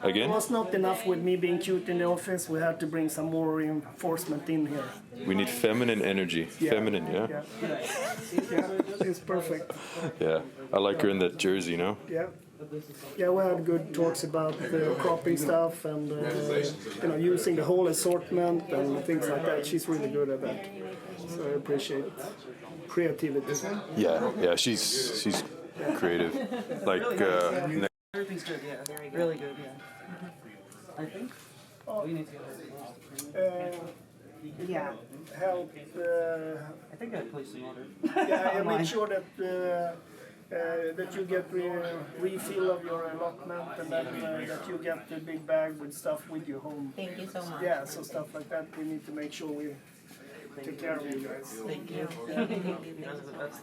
Again? It was not enough with me being cute in the office. We had to bring some more reinforcement in here. We need feminine energy. Yeah. Feminine, yeah? Yeah, it's perfect. Yeah. I like her in that jersey, no? Yeah. Yeah, we had good talks about the cropping stuff and using the whole assortment and things like that. She's really good at that. So I appreciate creativity. Yeah, she's creative. Like, Everything's good, yeah. Really good, yeah. I think we need to Yeah, help. I think I placed an order. Yeah, make sure that that you get refill of your allotment and then that you get the big bag with stuff with you home. Thank you so much. Yeah, so stuff like that. We need to make sure we take care of you guys. Thank you. You guys are the best.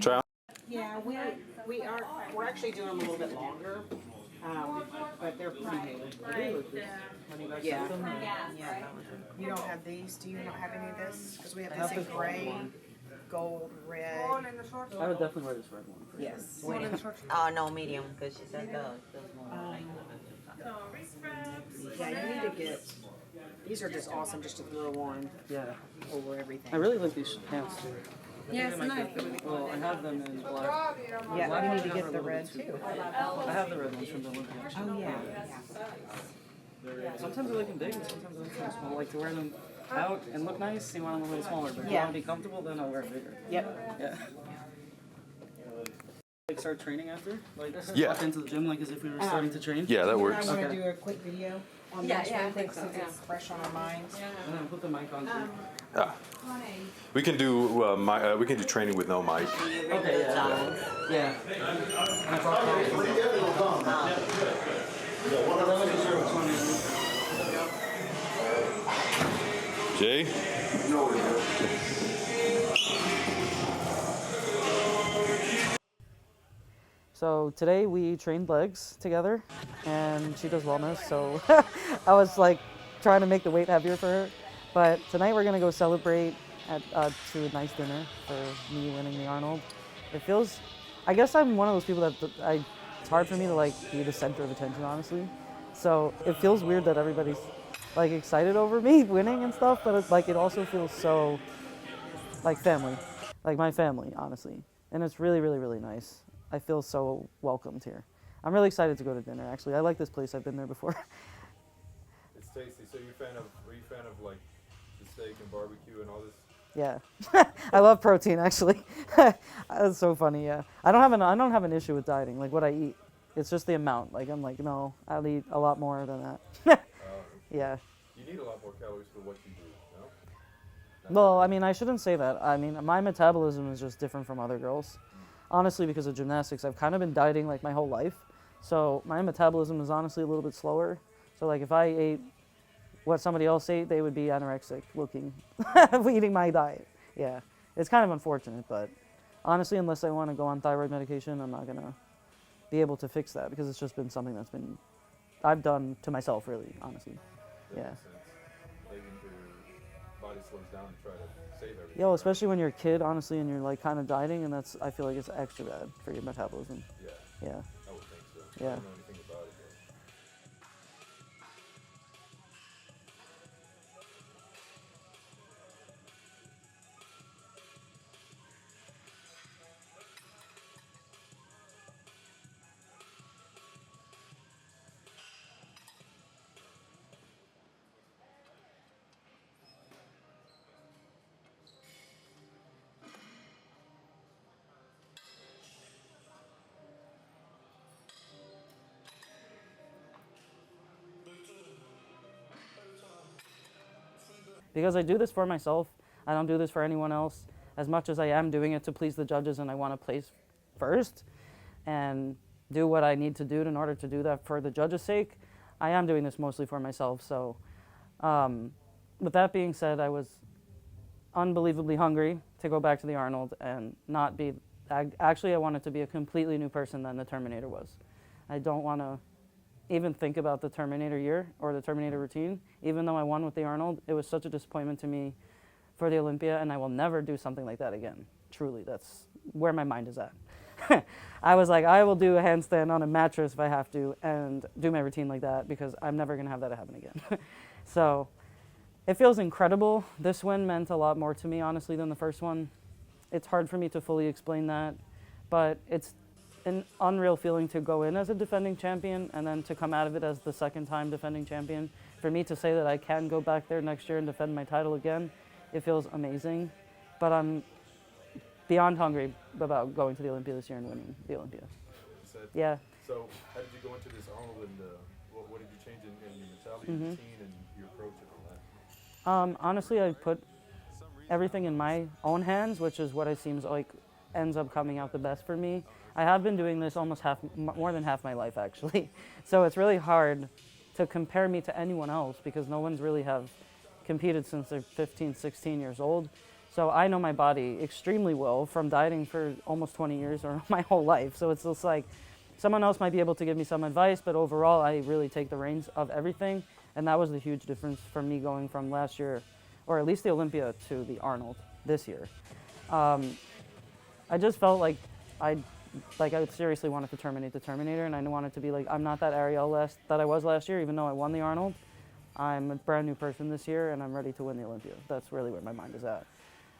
try on. Yeah, we're actually doing them a little bit longer, but they're pretty new. Yeah. You don't have these? Do you not have any of this? Because we have this in gray, gold, red. I would definitely wear this red one. Yes. Oh, no, medium, because she said those more. Yeah, you need to get. These are just awesome just to throw on Yeah. over everything. I really like these pants too. Yeah, it's nice. Well, I have them in black. Yeah, you need to get the red too. I have the red ones from the Olympia. Oh yeah. Sometimes I like them big, and sometimes I like them small. I like to wear them out and look nice. You want them a little smaller, but if Yeah. I want to be comfortable, then I'll wear it bigger. Yep. Yeah. Like start training after? Like Yeah. walk into the gym like as if we were starting to train? Yeah, that I works. want to Okay. do a quick video on Yeah, this yeah, I real quick think so, since it's fresh on our minds. And then put the mic on too. We can do we can do training with no mic. Okay, yeah. I brought Jay? So today we trained legs together, and she does wellness, so I was like trying to make the weight heavier for her. But tonight we're gonna go celebrate to a nice dinner for me winning the Arnold. It feels, I guess I'm one of those people that it's hard for me to like be the center of attention, honestly. So it feels weird that everybody's like excited over me winning and stuff, but it's like it also feels so like family, like my family, honestly. And it's really, really, really nice. I feel so welcomed here. I'm really excited to go to dinner, actually. I like this place. I've been there before. It's tasty. So were you a fan of like the steak and barbecue and all this? Yeah. I love protein, actually. That's so funny, yeah. I don't have an issue with dieting, like what I eat. It's just the amount. Like I'm like, no, I'll eat a lot more than that. Yeah. You need a lot more calories for what you do, no? Well, I mean, I shouldn't say that. I mean, my metabolism is just different from other girls. Honestly, because of gymnastics, I've kind of been dieting like my whole life. So my metabolism is honestly a little bit slower. So like if I ate what somebody else ate, they would be anorexic looking, eating my diet. Yeah, it's kind of unfortunate, but honestly, unless I want to go on thyroid medication, I'm not going to be able to fix that because it's just been something I've done to myself, really, honestly. That Yeah. makes sense. Maybe your body slows down to try to save everything. Yo, especially when you're a kid, honestly, and you're like kind of dieting, and I feel like it's extra bad for your metabolism. Yeah, Yeah. I would think so. Yeah. I don't know anything about it, but. Because I do this for myself. I don't do this for anyone else. As much as I am doing it to please the judges and I want to place first and do what I need to do in order to do that for the judges' sake, I am doing this mostly for myself. So with that being said, I was unbelievably hungry to go back to the Arnold and not be, actually I wanted to be a completely new person than the Terminator was. I don't want to even think about the Terminator year or the Terminator routine. Even though I won with the Arnold, it was such a disappointment to me for the Olympia, and I will never do something like that again. Truly, that's where my mind is at. I was like, I will do a handstand on a mattress if I have to and do my routine like that because I'm never going to have that happen again. So it feels incredible. This win meant a lot more to me, honestly, than the first one. It's hard for me to fully explain that, but it's an unreal feeling to go in as a defending champion and then to come out of it as the second time defending champion. For me to say that I can go back there next year and defend my title again, it feels amazing. But I'm beyond hungry about going to the Olympia this year and winning the Olympia. Yeah. So how did you go into this, Arnold, and what did you change in your mentality, routine, and your approach and all that? Honestly, I put everything in my own hands, which is what it seems like ends up coming out the best for me. I have been doing this almost more than half my life, actually. So it's really hard to compare me to anyone else because no one's really have competed since they're 15, 16 years old. So I know my body extremely well from dieting for almost 20 years or my whole life. So it's just like someone else might be able to give me some advice, but overall I really take the reins of everything. And that was the huge difference for me going from last year, or at least the Olympia, to the Arnold this year. I just felt like I seriously wanted to terminate the Terminator, and I wanted to be like, I'm not that Ariel that I was last year, even though I won the Arnold. I'm a brand new person this year, and I'm ready to win the Olympia. That's really where my mind is at.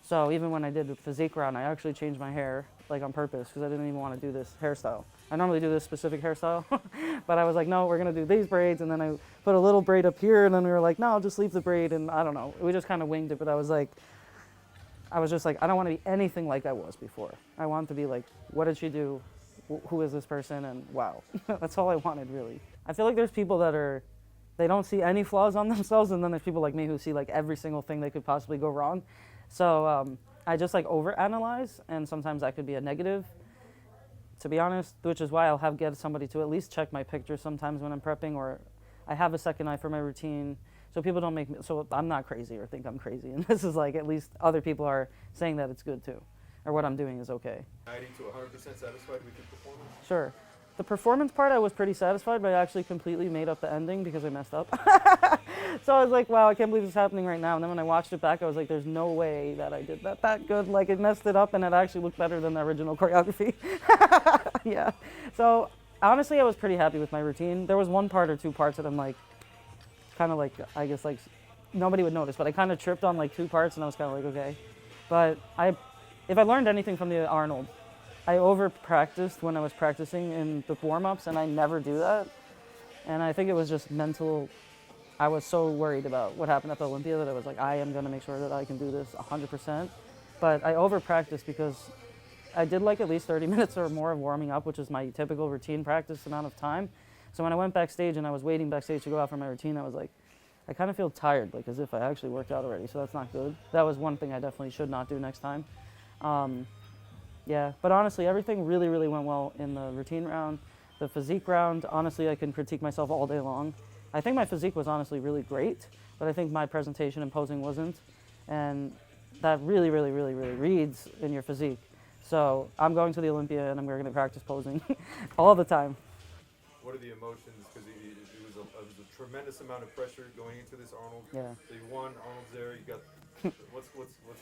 So even when I did the physique round, I actually changed my hair, like on purpose, because I didn't even want to do this hairstyle. I normally do this specific hairstyle, but I was like, no, we're going to do these braids, and then I put a little braid up here, and then we were like, no, I'll just leave the braid, and I don't know. We just kind of winged it, but I was just like, I don't want to be anything like I was before. I want to be like, what did she do? Who is this person? And wow, that's all I wanted, really. I feel like there's people that they don't see any flaws on themselves, and then there's people like me who see like every single thing that could possibly go wrong. So I just like overanalyze, and sometimes that could be a negative, to be honest, which is why I'll get somebody to at least check my pictures sometimes when I'm prepping, or I have a second eye for my routine. So people don't make me, so I'm not crazy or think I'm crazy. And this is like, at least other people are saying that it's good too, or what I'm doing is okay. 90 to 100% satisfied with your performance? Sure. The performance part, I was pretty satisfied, but I actually completely made up the ending because I messed up. So I was like, wow, I can't believe this is happening right now. And then when I watched it back, I was like, there's no way that I did that good. Like, it messed it up, and it actually looked better than the original choreography. Yeah. So honestly, I was pretty happy with my routine. There was one part or two parts that I'm like, kind of like, I guess like nobody would notice, but I kind of tripped on like two parts, and I was kind of like, okay. But if I learned anything from the Arnold, I over-practiced when I was practicing in the warm-ups, and I never do that. And I think it was just mental. I was so worried about what happened at the Olympia that I was like, I am going to make sure that I can do this 100%. But I over-practiced because I did like at least 30 minutes or more of warming up, which is my typical routine practice amount of time. So when I went backstage and I was waiting backstage to go out for my routine, I was like, I kind of feel tired, like as if I actually worked out already, so that's not good. That was one thing I definitely should not do next time. Yeah, but honestly, everything really, really went well in the routine round. The physique round, honestly, I can critique myself all day long. I think my physique was honestly really great, but I think my presentation and posing wasn't. And that really, really, really, really reads in your physique. So I'm going to the Olympia, and I'm going to practice posing all the time. What are the emotions? Because it was a tremendous amount of pressure going into this, Arnold. Yeah. So you won, Arnold's there. You got what's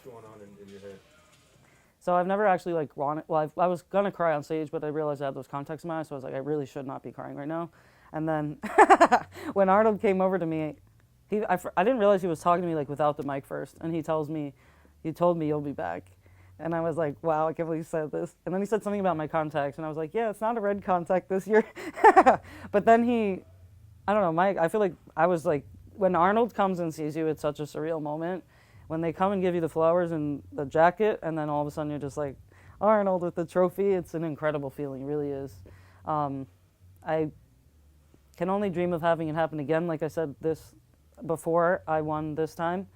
going on in your head? So I've never actually like wanted. Well, I was gonna cry on stage, but I realized I had those contacts in my eyes, so I was like, I really should not be crying right now. And then when Arnold came over to me, I didn't realize he was talking to me like without the mic first, and he told me you'll be back. And I was like, wow, I can't believe he said this. And then he said something about my contacts, and I was like, yeah, it's not a red contact this year. But then I don't know, I feel like I was like, when Arnold comes and sees you, it's such a surreal moment. When they come and give you the flowers and the jacket, and then all of a sudden you're just like, Arnold with the trophy, it's an incredible feeling, it really is. I can only dream of having it happen again, like I said this before I won this time.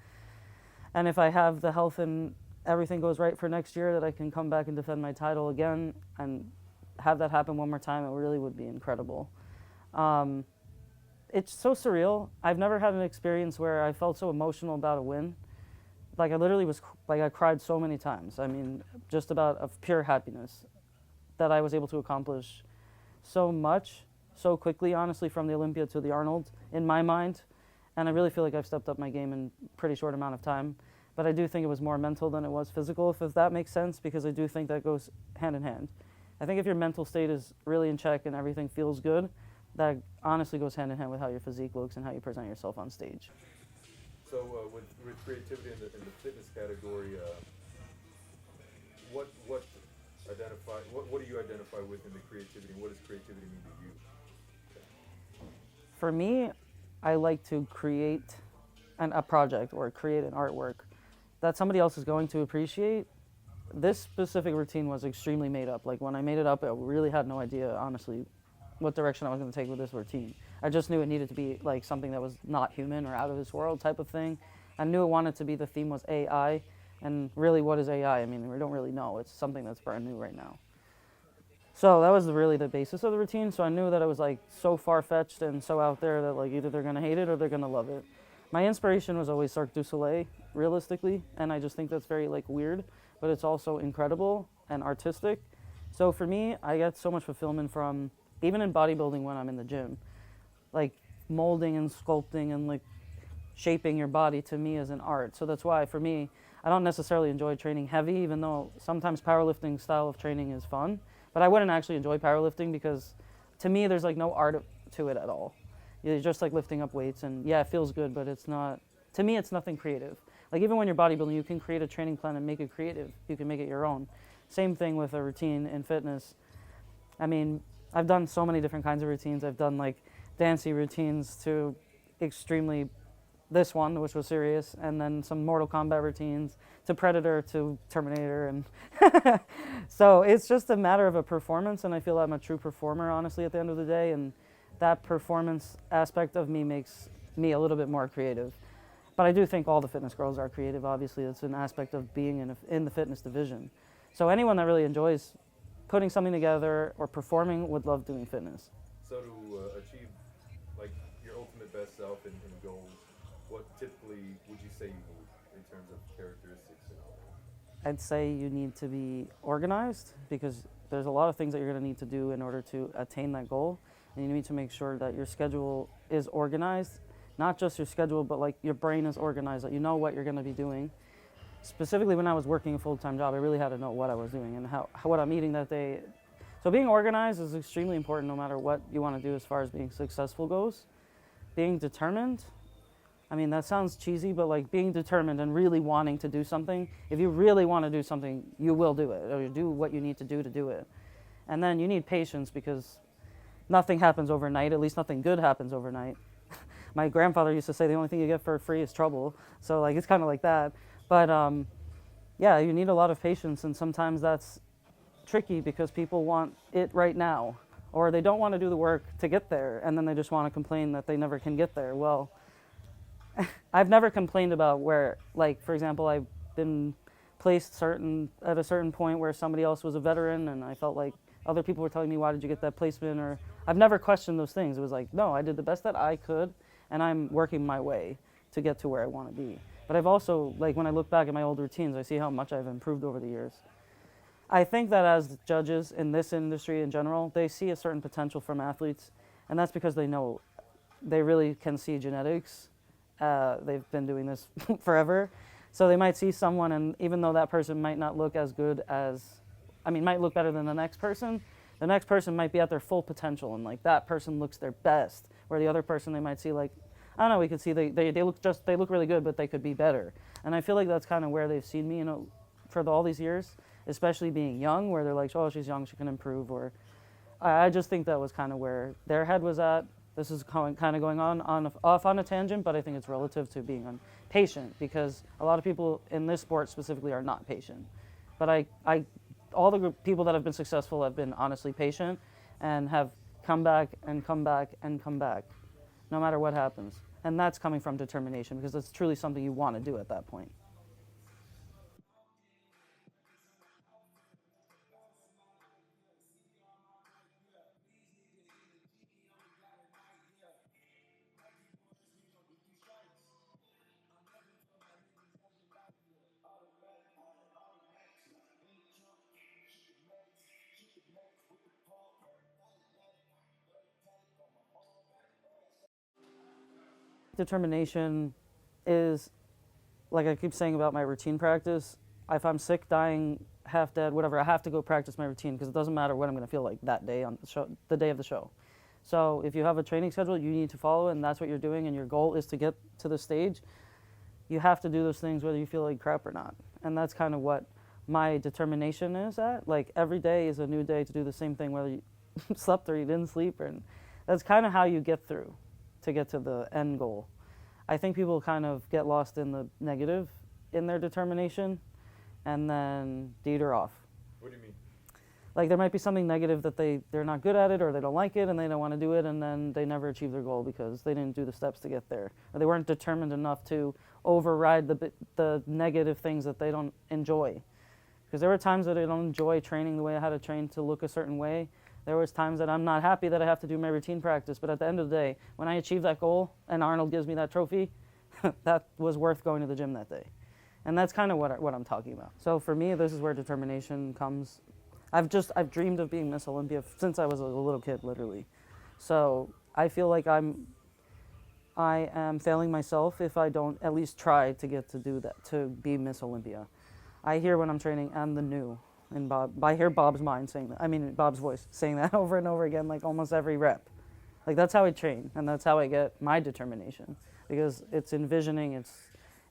And if I have the health and everything goes right for next year, that I can come back and defend my title again and have that happen one more time, it really would be incredible. It's so surreal. I've never had an experience where I felt so emotional about a win. Like I literally was, like I cried so many times. I mean, just about of pure happiness that I was able to accomplish so much, so quickly, honestly, from the Olympia to the Arnold, in my mind. And I really feel like I've stepped up my game in a pretty short amount of time. But I do think it was more mental than it was physical, if that makes sense, because I do think that goes hand in hand. I think if your mental state is really in check and everything feels good, that honestly goes hand in hand with how your physique looks and how you present yourself on stage. So with creativity in the fitness category, what do you identify with in the creativity, and what does creativity mean to you? For me, I like to create a project or create an artwork that somebody else is going to appreciate. This specific routine was extremely made up. Like when I made it up, I really had no idea, honestly, what direction I was going to take with this routine. I just knew it needed to be like something that was not human or out of this world type of thing. I knew it wanted to be, the theme was AI, and really what is AI? I mean, we don't really know. It's something that's brand new right now. So that was really the basis of the routine. So I knew that it was like so far-fetched and so out there that like either they're gonna hate it or they're gonna love it. My inspiration was always Cirque du Soleil, realistically, and I just think that's very like weird, but it's also incredible and artistic. So for me, I get so much fulfillment from, even in bodybuilding when I'm in the gym, like molding and sculpting and like shaping your body to me is an art. So that's why for me, I don't necessarily enjoy training heavy, even though sometimes powerlifting style of training is fun. But I wouldn't actually enjoy powerlifting because to me, there's like no art to it at all. You're just like lifting up weights, and yeah, it feels good, but it's not, to me, it's nothing creative. Like even when you're bodybuilding, you can create a training plan and make it creative. You can make it your own. Same thing with a routine in fitness. I mean, I've done so many different kinds of routines. I've done like dancey routines to extremely, this one, which was serious, and then some Mortal Kombat routines, to Predator, to Terminator, and so it's just a matter of a performance, and I feel I'm a true performer, honestly, at the end of the day, and that performance aspect of me makes me a little bit more creative. But I do think all the fitness girls are creative, obviously. It's an aspect of being in the fitness division. So anyone that really enjoys putting something together or performing would love doing fitness. So to achieve like your ultimate best self and goals, what typically would you say you need in terms of characteristics and all that? I'd say you need to be organized, because there's a lot of things that you're going to need to do in order to attain that goal. And you need to make sure that your schedule is organized, not just your schedule, but like your brain is organized, that you know what you're going to be doing. Specifically when I was working a full-time job, I really had to know what I was doing and what I'm eating that day. So being organized is extremely important no matter what you want to do as far as being successful goes. Being determined, I mean, that sounds cheesy, but like being determined and really wanting to do something. If you really want to do something, you will do it, or you do what you need to do it. And then you need patience, because nothing happens overnight, at least nothing good happens overnight. My grandfather used to say the only thing you get for free is trouble. So like it's kind of like that. But yeah, you need a lot of patience, and sometimes that's tricky because people want it right now, or they don't want to do the work to get there, and then they just want to complain that they never can get there. Well, I've never complained about where, like, for example, I've been placed at a certain point where somebody else was a veteran, and I felt like other people were telling me, why did you get that placement? Or I've never questioned those things. It was like, no, I did the best that I could, and I'm working my way to get to where I want to be. But I've also, like, when I look back at my old routines, I see how much I've improved over the years. I think that as judges in this industry in general, they see a certain potential from athletes, and that's because they know they really can see genetics. They've been doing this forever. So they might see someone, and even though that person might not look as good as, might look better than the next person might be at their full potential, and like that person looks their best, where the other person they might see, like, I don't know, we could see they look really good, but they could be better. And I feel like that's kind of where they've seen me, for all these years, especially being young, where they're like, oh, she's young, she can improve. Or I just think that was kind of where their head was at. This is kind of going off on a tangent, but I think it's relative to being patient, because a lot of people in this sport specifically are not patient. But all the people that have been successful have been honestly patient and have come back and come back and come back, no matter what happens. And that's coming from determination, because it's truly something you want to do at that point. Determination is, like I keep saying about my routine practice, if I'm sick, dying, half dead, whatever. I have to go practice my routine because it doesn't matter what I'm going to feel like that day on the show, the day of the show. So if you have a training schedule you need to follow and that's what you're doing and your goal is to get to the stage, you have to do those things whether you feel like crap or not. And that's kind of what my determination is at. Like every day is a new day to do the same thing whether you slept or you didn't sleep. And that's kind of how you get through to get to the end goal. I think people kind of get lost in the negative in their determination and then teeter off. What do you mean? Like there might be something negative that they're not good at it or they don't like it and they don't want to do it and then they never achieve their goal because they didn't do the steps to get there. Or they weren't determined enough to override the negative things that they don't enjoy. Because there were times that I don't enjoy training the way I had to train to look a certain way. There was times that I'm not happy that I have to do my routine practice, but at the end of the day, when I achieve that goal and Arnold gives me that trophy, that was worth going to the gym that day. And that's kind of what I'm talking about. So for me, this is where determination comes. I've dreamed of being Miss Olympia since I was a little kid, literally. So I feel like I am failing myself if I don't at least try to get to do that, to be Miss Olympia. I hear when I'm training, I'm the new. And I hear Bob's voice saying that over and over again, like almost every rep. Like that's how I train, and that's how I get my determination. Because it's envisioning, it's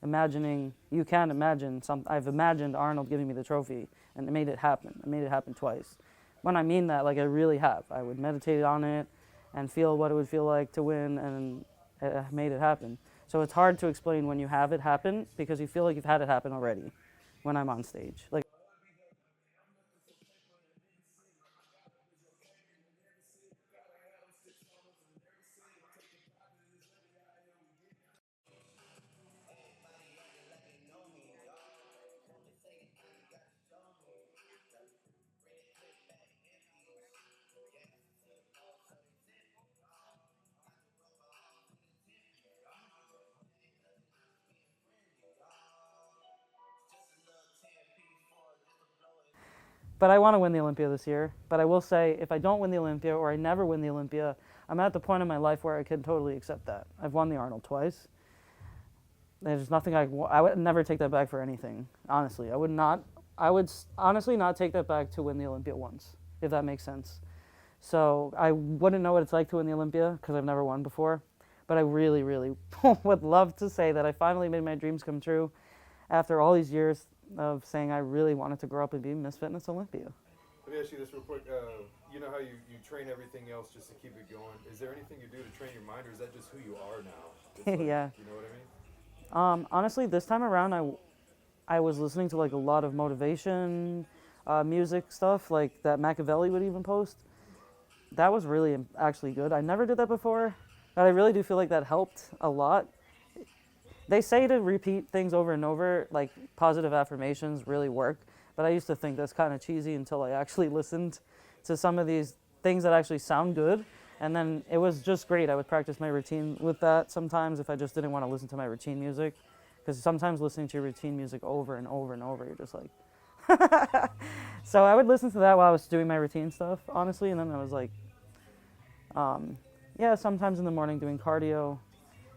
imagining. You can imagine I've imagined Arnold giving me the trophy, and it made it happen. I made it happen twice. When I mean that, like I really have. I would meditate on it and feel what it would feel like to win, and it made it happen. So it's hard to explain when you have it happen because you feel like you've had it happen already when I'm on stage. Like. But I want to win the Olympia this year. But I will say, if I don't win the Olympia or I never win the Olympia, I'm at the point in my life where I can totally accept that. I've won the Arnold twice. There's nothing I would never take that back for anything, honestly. I would honestly not take that back to win the Olympia once, if that makes sense. So I wouldn't know what it's like to win the Olympia because I've never won before. But I really, really would love to say that I finally made my dreams come true after all these years of saying I really wanted to grow up and be Miss Fitness Olympia. Let me ask you this real quick. You know how you train everything else just to keep it going. Is there anything you do to train your mind, or is that just who you are now? Like, yeah. You know what I mean? Honestly, this time around, I was listening to like a lot of motivation, music stuff, like that Machiavelli would even post. That was really actually good. I never did that before, but I really do feel like that helped a lot. They say to repeat things over and over, like positive affirmations really work, but I used to think that's kind of cheesy until I actually listened to some of these things that actually sound good, and then it was just great. I would practice my routine with that sometimes if I just didn't want to listen to my routine music, because sometimes listening to your routine music over and over and over, you're just like... So I would listen to that while I was doing my routine stuff, honestly, and then I was like, yeah, sometimes in the morning doing cardio.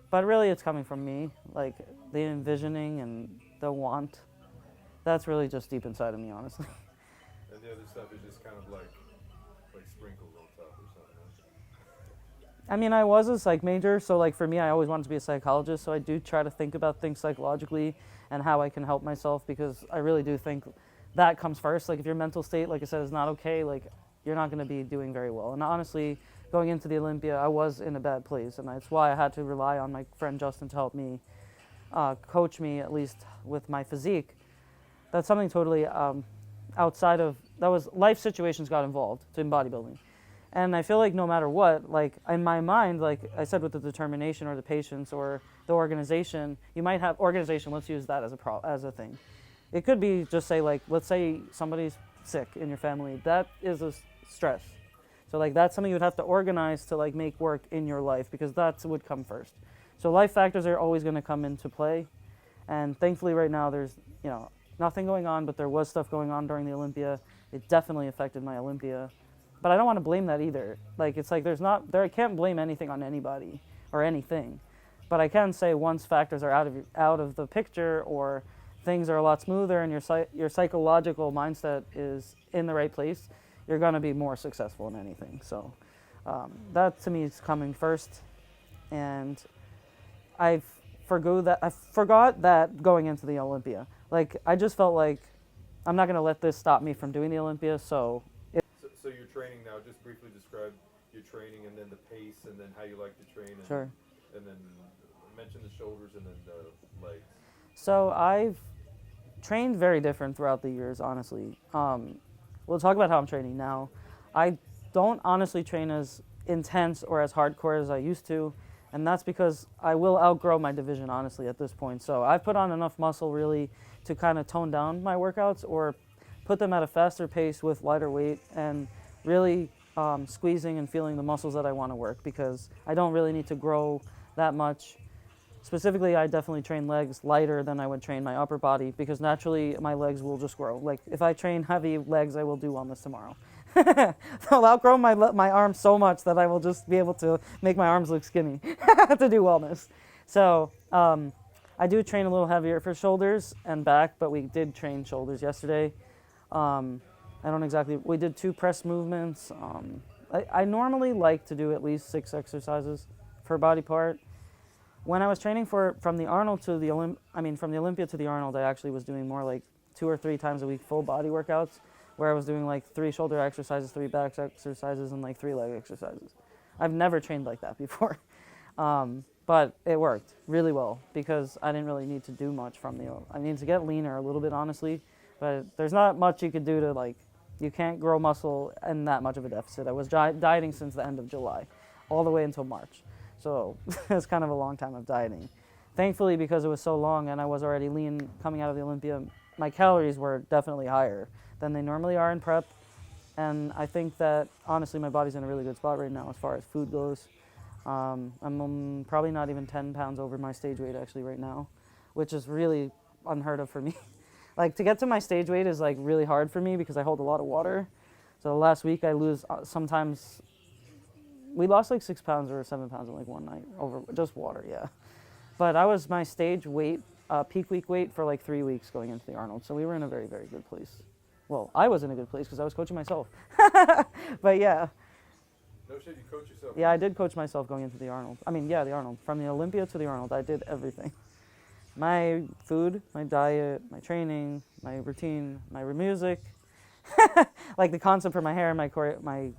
But really, it's coming from me, like the envisioning and the want. That's really just deep inside of me, honestly. And the other stuff is just kind of like sprinkled on top or something. I mean, I was a psych major, so like for me, I always wanted to be a psychologist. So I do try to think about things psychologically and how I can help myself, because I really do think that comes first. Like if your mental state, like I said, is not okay, like you're not going to be doing very well. And honestly, going into the Olympia, I was in a bad place, and that's why I had to rely on my friend Justin to help me, coach me at least with my physique. That's something totally outside of, that was life situations got involved in bodybuilding. And I feel like no matter what, like in my mind, like I said with the determination or the patience or the organization, you might have organization, let's use that as a thing. It could be just say like, let's say somebody's sick in your family, that is a stress. So like that's something you would have to organize to like make work in your life, because that would come first. So life factors are always going to come into play. And thankfully right now there's, nothing going on, but there was stuff going on during the Olympia. It definitely affected my Olympia. But I don't want to blame that either. Like it's like I can't blame anything on anybody or anything. But I can say once factors are out of the picture, or things are a lot smoother and your psychological mindset is in the right place, you're going to be more successful in anything. So that to me is coming first. And I forgot that going into the Olympia. Like, I just felt like I'm not going to let this stop me from doing the Olympia. So you're training now. Just briefly describe your training and then the pace and then how you like to train. And, Sure. And then mention the shoulders and then the legs. So I've trained very different throughout the years, honestly. We'll talk about how I'm training now. I don't honestly train as intense or as hardcore as I used to, and that's because I will outgrow my division, honestly, at this point. So I've put on enough muscle really to kind of tone down my workouts or put them at a faster pace with lighter weight and really squeezing and feeling the muscles that I want to work, because I don't really need to grow that much. Specifically, I definitely train legs lighter than I would train my upper body, because naturally my legs will just grow. Like, if I train heavy legs, I will do wellness tomorrow. I'll outgrow my arms so much that I will just be able to make my arms look skinny to do wellness. So I do train a little heavier for shoulders and back, but we did train shoulders yesterday. We did 2 press movements. I normally like to do at least 6 exercises per body part. When I was training from the Arnold to the from the Olympia to the Arnold, I actually was doing more like 2 or 3 times a week full body workouts, where I was doing like 3 shoulder exercises, 3 back exercises, and like 3 leg exercises. I've never trained like that before, but it worked really well because I didn't really need to do much I need to get leaner a little bit, honestly, but there's not much you could do to you can't grow muscle in that much of a deficit. I was dieting since the end of July, all the way until March. So it's kind of a long time of dieting. Thankfully, because it was so long and I was already lean coming out of the Olympia, my calories were definitely higher than they normally are in prep. And I think that, honestly, my body's in a really good spot right now as far as food goes. I'm probably not even 10 pounds over my stage weight actually right now, which is really unheard of for me. Like, to get to my stage weight is like really hard for me because I hold a lot of water. So last week I lose sometimes. We lost like 6 pounds or 7 pounds in like one night over just water, yeah. But I was my stage weight, peak week weight for like 3 weeks going into the Arnold. So we were in a very, very good place. Well, I was in a good place because I was coaching myself. But yeah. No shit, you coach yourself? Yeah, I did coach myself going into the Arnold. The Arnold. From the Olympia to the Arnold, I did everything. My food, my diet, my training, my routine, my music, like the concept for my hair, my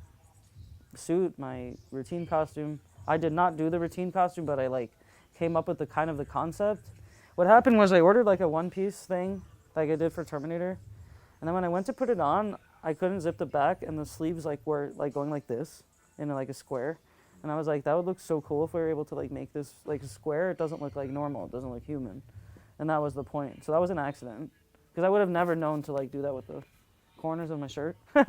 suit, my routine costume. I did not do the routine costume, but I came up with the concept. What happened was I ordered like a one-piece thing like I did for Terminator, and then when I went to put it on, I couldn't zip the back, and the sleeves were going like this in like a square, and I was like, that would look so cool if we were able to make this like a square. It doesn't look like normal, it doesn't look human, and that was the point. So that was an accident, because I would have never known to do that with the corners of my shirt. I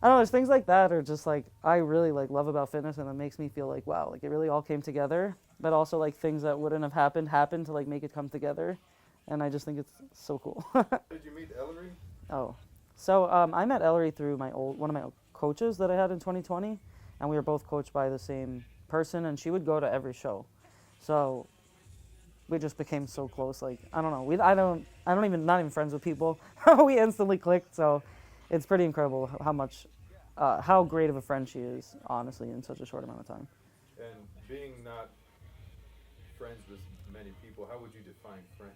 don't know, there's things like that are just I really love about fitness, and it makes me feel wow, it really all came together, but also things that wouldn't have happened to make it come together, and I just think it's so cool. Did you meet Eleri? Oh, so I met Eleri through one of my coaches that I had in 2020, and we were both coached by the same person, and she would go to every show, so we just became so close. I don't know, not even friends with people. We instantly clicked, so it's pretty incredible how great of a friend she is, honestly, in such a short amount of time. And being not friends with many people, how would you define friend?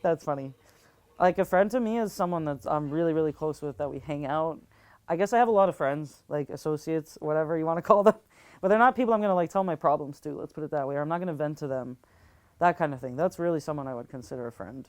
That's funny. A friend to me is someone that I'm really, really close with, that we hang out. I guess I have a lot of friends, associates, whatever you want to call them, but they're not people I'm going to tell my problems to, let's put it that way, or I'm not going to vent to them, that kind of thing. That's really someone I would consider a friend.